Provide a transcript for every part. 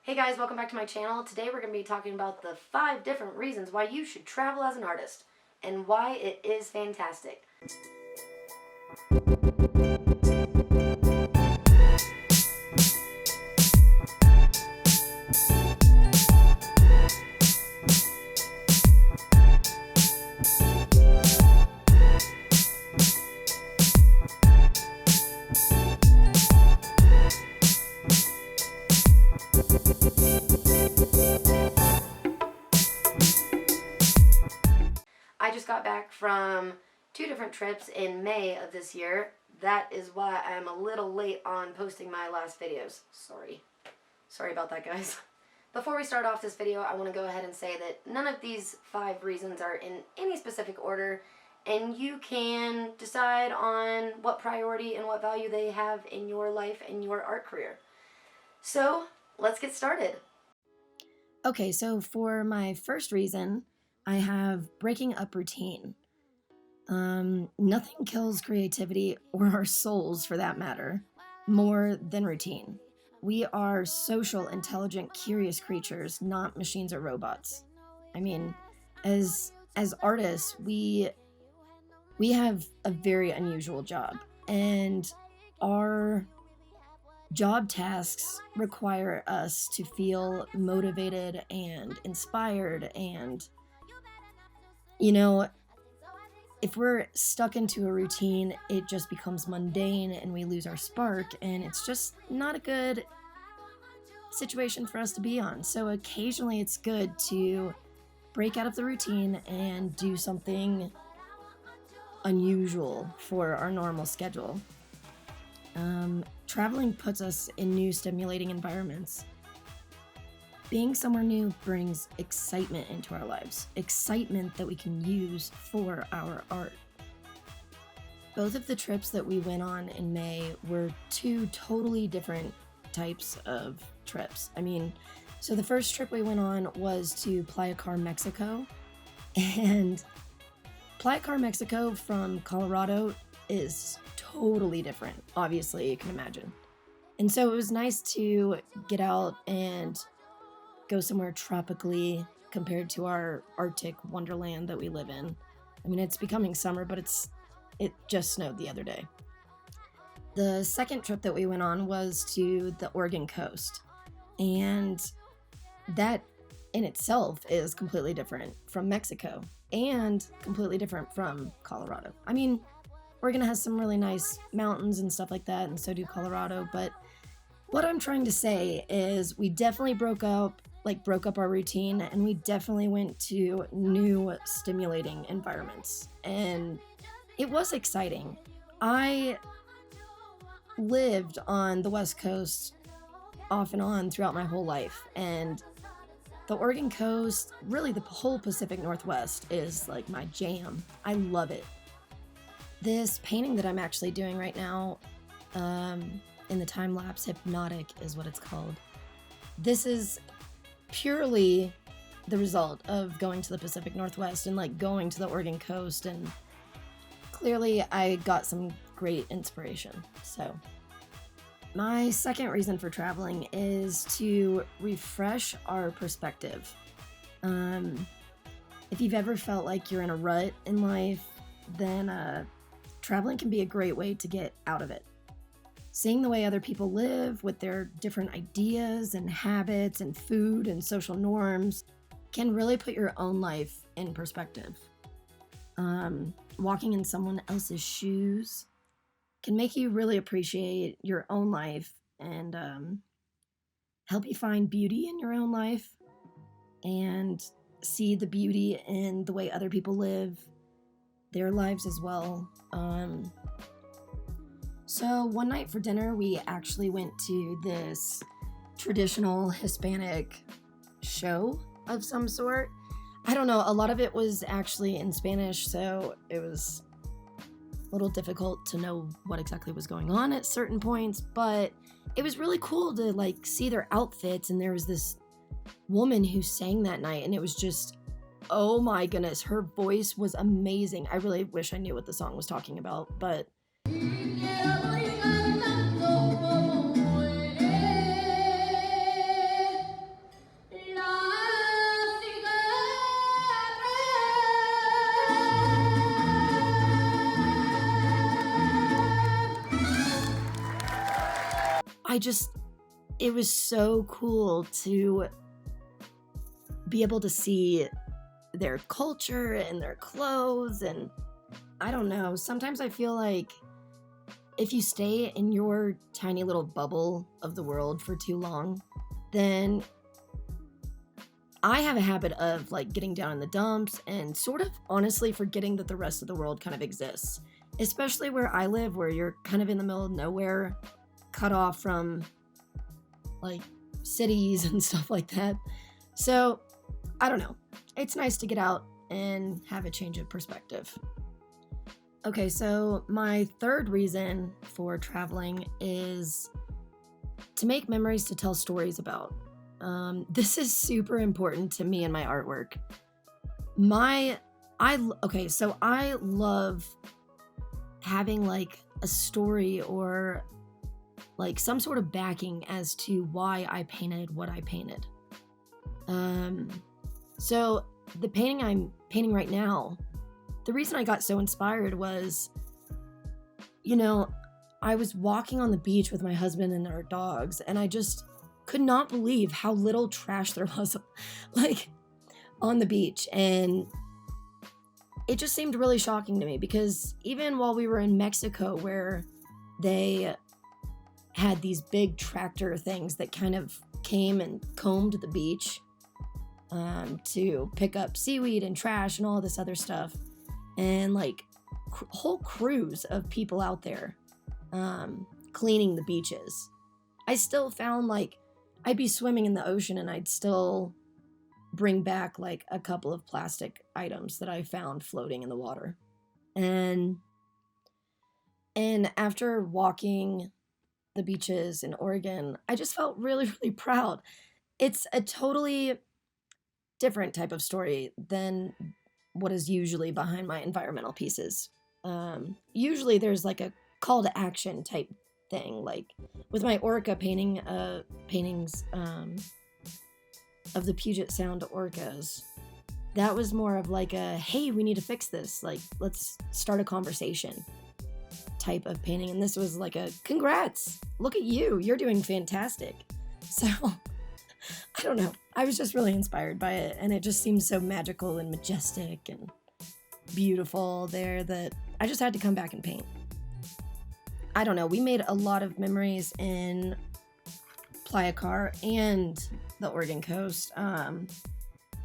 Hey guys, welcome back to my channel. Today we're going to be talking about the 5 different reasons why you should travel as an artist and why it is fantastic. I just got back from 2 different trips in May of this year. That is why I'm a little late on posting my last videos. Sorry about that, guys. Before we start off this video, I want to go ahead and say that none of these 5 reasons are in any specific order, and you can decide on what priority and what value they have in your life and your art career. So, let's get started. Okay, so for my first reason, I have breaking up routine. Nothing kills creativity, or our souls for that matter, more than routine. We are social, intelligent, curious creatures, not machines or robots. I mean, as artists, we have a very unusual job, and our job tasks require us to feel motivated and inspired, and if we're stuck into a routine, it just becomes mundane and we lose our spark, and it's just not a good situation for us to be on. So occasionally it's good to break out of the routine and do something unusual for our normal schedule. Traveling puts us in new, stimulating environments. Being somewhere new brings excitement into our lives, excitement that we can use for our art. Both of the trips that we went on in May were 2 totally different types of trips. So the first trip we went on was to Playa Car, Mexico, and Playa Car, Mexico from Colorado is totally different, obviously, you can imagine. And so it was nice to get out and go somewhere tropically compared to our Arctic wonderland that we live in. It's becoming summer, but it just snowed the other day. The second trip that we went on was to the Oregon coast, and that in itself is completely different from Mexico and completely different from Colorado. Oregon has some really nice mountains and stuff like that, and so do Colorado, but what I'm trying to say is we definitely broke up our routine, and we definitely went to new, stimulating environments, and it was exciting. I lived on the West Coast off and on throughout my whole life, and the Oregon coast, really the whole Pacific Northwest, is like my jam. I love it. This painting that I'm actually doing right now, in the time-lapse, Hypnotic is what it's called. This is purely the result of going to the Pacific Northwest and going to the Oregon coast, and clearly I got some great inspiration. So my second reason for traveling is to refresh our perspective. If you've ever felt like you're in a rut in life, then traveling can be a great way to get out of it. Seeing the way other people live with their different ideas and habits and food and social norms can really put your own life in perspective. Walking in someone else's shoes can make you really appreciate your own life and help you find beauty in your own life and see the beauty in the way other people live their lives as well. So one night for dinner, we actually went to this traditional Hispanic show of some sort. I don't know, a lot of it was actually in Spanish, so it was a little difficult to know what exactly was going on at certain points, but it was really cool to see their outfits, and there was this woman who sang that night, and it was just, oh my goodness, her voice was amazing. I really wish I knew what the song was talking about, but it was so cool to be able to see their culture and their clothes. And I don't know, sometimes I feel like if you stay in your tiny little bubble of the world for too long, then I have a habit of like getting down in the dumps and sort of honestly forgetting that the rest of the world kind of exists. Especially where I live, where you're kind of in the middle of nowhere, cut off from like cities and stuff like that. So I don't know. It's nice to get out and have a change of perspective. Okay, so my third reason for traveling is to make memories to tell stories about. This is super important to me and my artwork. So I love having like a story or like some sort of backing as to why I painted what I painted. So the painting I'm painting right now, the reason I got so inspired was, I was walking on the beach with my husband and our dogs, and I just could not believe how little trash there was like on the beach. And it just seemed really shocking to me because even while we were in Mexico, where they had these big tractor things that kind of came and combed the beach to pick up seaweed and trash and all this other stuff, and like whole crews of people out there cleaning the beaches, I still found like I'd be swimming in the ocean and I'd still bring back like a couple of plastic items that I found floating in the water. And after walking the beaches in Oregon, I just felt really, really proud. It's a totally different type of story than what is usually behind my environmental pieces. Usually there's like a call to action type thing, like with my orca paintings of the Puget Sound orcas. That was more of like a, hey, we need to fix this, like let's start a conversation type of painting. And this was like a, congrats, look at you, you're doing fantastic. So I don't know, I was just really inspired by it, and it just seems so magical and majestic and beautiful there that I just had to come back and paint. I don't know, we made a lot of memories in Playa Car and the Oregon coast.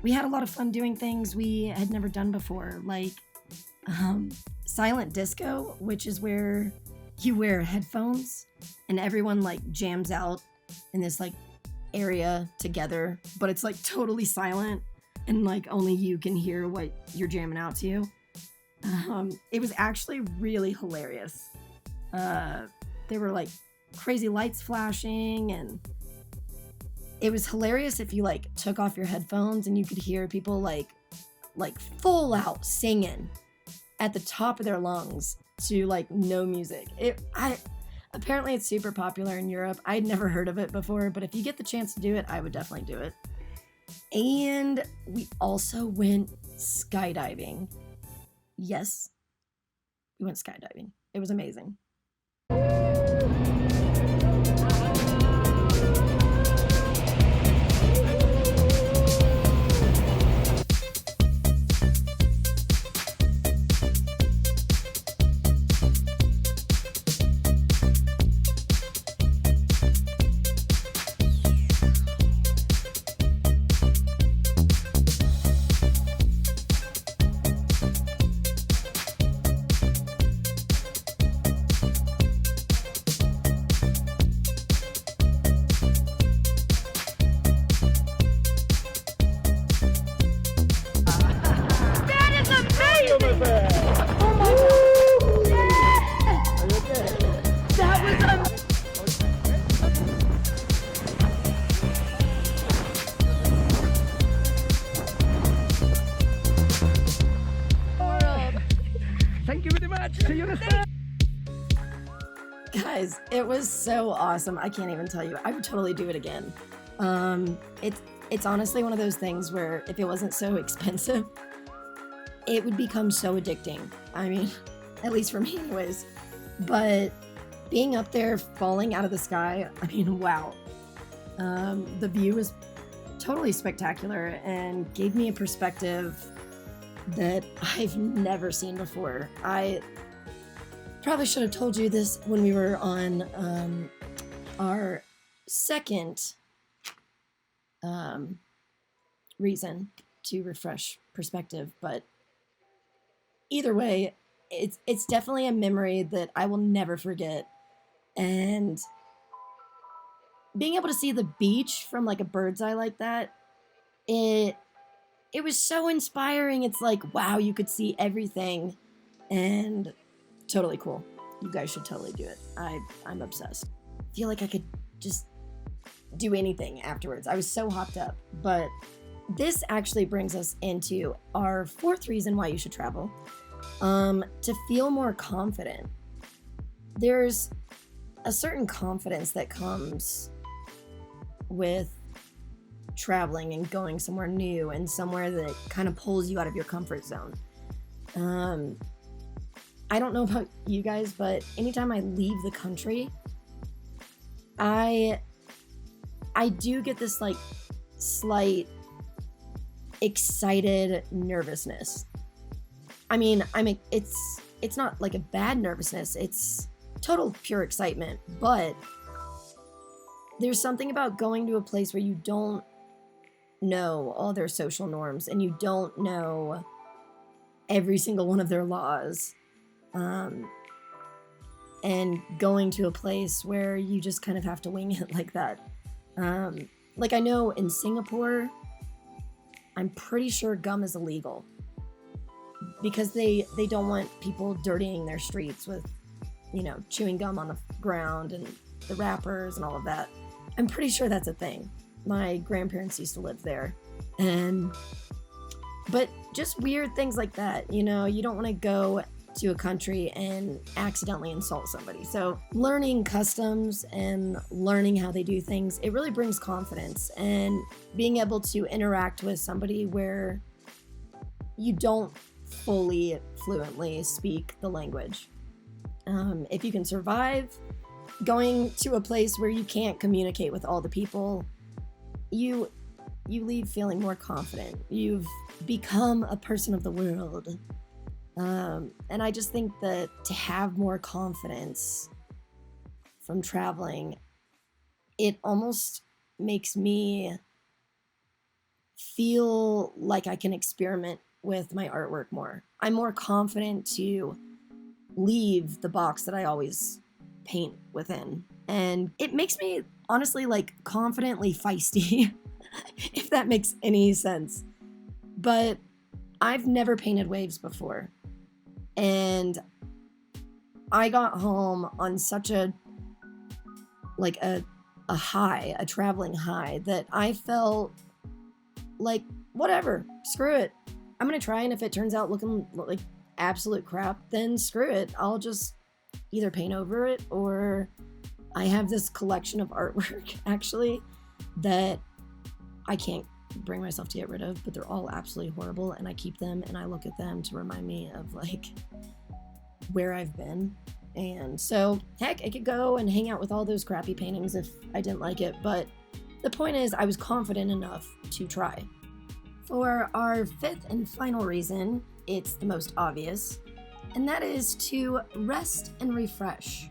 We had a lot of fun doing things we had never done before, like silent disco, which is where you wear headphones and everyone like jams out in this like area together, but it's like totally silent and like only you can hear what you're jamming out to. It was actually really hilarious. There were like crazy lights flashing, and it was hilarious if you like took off your headphones and you could hear people like full out singing at the top of their lungs to like no music. Apparently it's super popular in Europe. I'd never heard of it before, but if you get the chance to do it, I would definitely do it. And we also went skydiving. Yes, we went skydiving. It was amazing. Guys, it was so awesome. I can't even tell you. I would totally do it again. It's honestly one of those things where if it wasn't so expensive, it would become so addicting. I mean, at least for me anyways. But Being up there, falling out of the sky, I mean, wow. The view was totally spectacular and gave me a perspective that I've never seen before. I probably should have told you this when we were on our second reason to refresh perspective, but either way, it's definitely a memory that I will never forget. And being able to see the beach from like a bird's eye like that, it was so inspiring. It's like, wow, you could see everything, and totally cool. You guys should totally do it. I'm obsessed. I feel like I could just do anything afterwards. I was so hopped up. But this actually brings us into our fourth reason why you should travel. To feel more confident. There's a certain confidence that comes with traveling and going somewhere new and somewhere that kind of pulls you out of your comfort zone. I don't know about you guys, but anytime I leave the country, I do get this like slight excited nervousness. I mean, it's not like a bad nervousness. It's total pure excitement, but there's something about going to a place where you don't know all their social norms and you don't know every single one of their laws. And going to a place where you just kind of have to wing it like that. Like I know in Singapore, I'm pretty sure gum is illegal because they don't want people dirtying their streets with, chewing gum on the ground and the wrappers and all of that. I'm pretty sure that's a thing. My grandparents used to live there. But just weird things like that, you don't want to go to a country and accidentally insult somebody. So learning customs and learning how they do things, it really brings confidence, and being able to interact with somebody where you don't fully fluently speak the language. If you can survive going to a place where you can't communicate with all the people, you leave feeling more confident. You've become a person of the world. And I just think that to have more confidence from traveling, it almost makes me feel like I can experiment with my artwork more. I'm more confident to leave the box that I always paint within. And it makes me honestly like confidently feisty, if that makes any sense. But I've never painted waves before. And I got home on such a high, a traveling high, that I felt like, whatever, screw it. I'm going to try, and if it turns out looking like absolute crap, then screw it. I'll just either paint over it, or I have this collection of artwork, actually, that I can't bring myself to get rid of, but they're all absolutely horrible, and I keep them and I look at them to remind me of like where I've been. And so heck, I could go and hang out with all those crappy paintings if I didn't like it, but the point is I was confident enough to try. For our fifth and final reason, it's the most obvious, and that is to rest and refresh.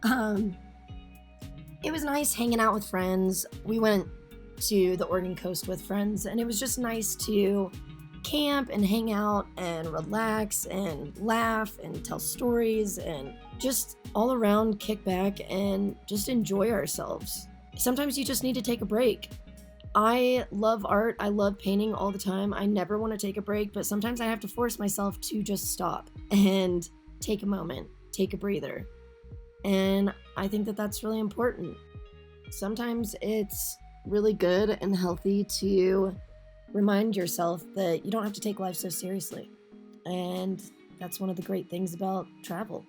It was nice hanging out with friends. We went to the Oregon coast with friends, and it was just nice to camp and hang out and relax and laugh and tell stories and just all around kick back and just enjoy ourselves. Sometimes you just need to take a break. I love art. I love painting all the time. I never want to take a break, but sometimes I have to force myself to just stop and take a moment, take a breather. And I think that that's really important. Sometimes it's really good and healthy to remind yourself that you don't have to take life so seriously. And that's one of the great things about travel.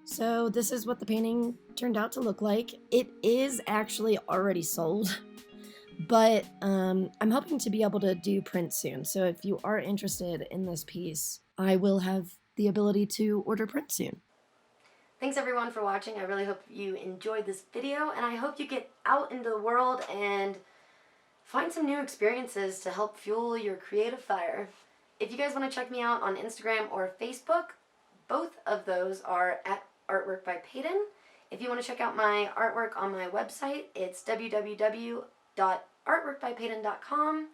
So this is what the painting turned out to look like. It is actually already sold, but I'm hoping to be able to do print soon. So if you are interested in this piece, I will have the ability to order print soon. Thanks everyone for watching. I really hope you enjoyed this video, and I hope you get out into the world and find some new experiences to help fuel your creative fire. If you guys want to check me out on Instagram or Facebook, both of those are at Artwork by Peyton. If you want to check out my artwork on my website, it's www.artworkbypeyton.com,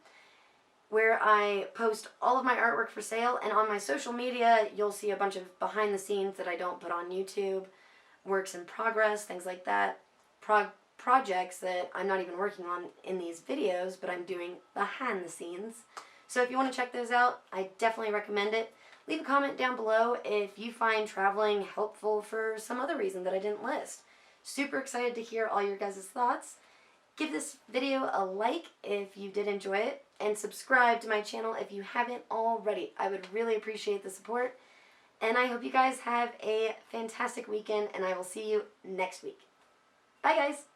where I post all of my artwork for sale. And on my social media, you'll see a bunch of behind the scenes that I don't put on YouTube, works in progress, things like that, projects that I'm not even working on in these videos, but I'm doing behind the scenes. So if you want to check those out, I definitely recommend it. Leave a comment down below if you find traveling helpful for some other reason that I didn't list. Super excited to hear all your guys' thoughts. Give this video a like if you did enjoy it, and subscribe to my channel if you haven't already. I would really appreciate the support, and I hope you guys have a fantastic weekend, and I will see you next week. Bye guys!